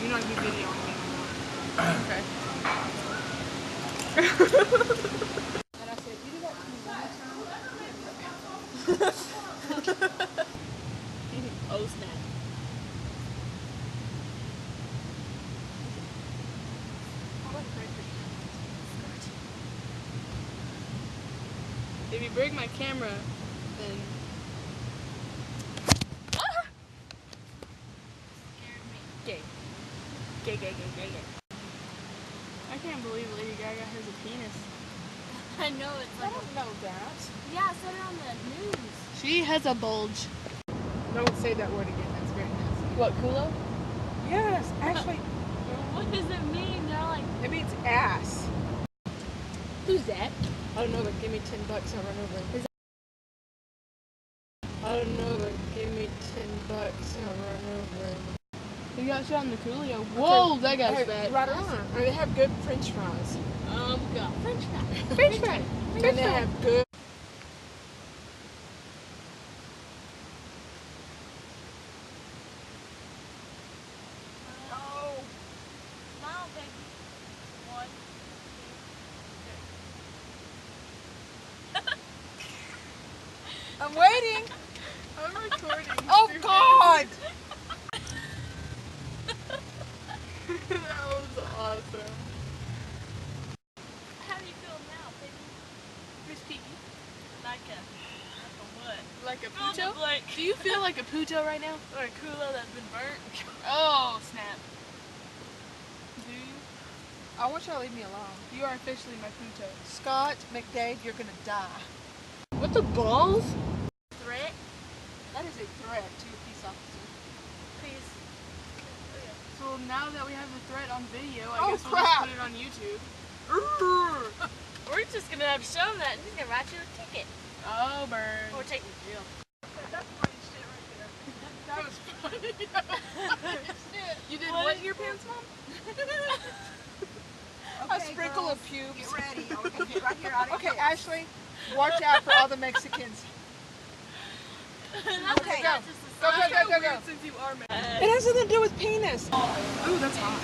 You're not gonna be videoing me anymore. Okay. And I said, you do that to me one more time? Oh snap. If you break my camera, then... Ah! Gay. Gay, gay, gay, gay, gay. I can't believe Lady Gaga has a penis. I know, it's like... I don't know that. Yeah, I saw it on the news. She has a bulge. Don't say that word again, that's very nasty. What, culo? Yes, actually. What does it mean? They're like... It means ass. Who's that? I don't know, but give me $10, I'll run over him. I don't know, but give me $10, I'll run over him. You got shot in the Coolio. Whoa, that guy's bad. Right on. They have good French fries. God. French fry. French fries. And they have good. Oh. Smile, baby. 1, 2, 3. I'm waiting. I'm recording. Oh, Stupid. God. That was awesome. How do you feel now, baby? Crispy. Like a what? Like a Fill in the puto? blank. Do you feel like a puto right now? Or a culo that's been burnt? Oh, snap. Do you? I want y'all to leave me alone. You are officially my puto. Scott McDade, you're gonna die. What the balls? Threat? That is a threat to a peace officer. Please. So now that we have the threat on video, I Oh, guess we'll crap. just put it on YouTube. We're just gonna have to show him that and he's gonna write you a ticket. Oh, burn. Or take you to jail. That's funny shit right there. That was funny. You did What? what in your pants, Mom? A sprinkle of pubes. Get ready. Okay, get right here out of Okay, Ashley, watch out for all the Mexicans. Okay, go. Go, go, go, go, go. Since you are married. It has nothing to do with penis. Ooh, that's hot.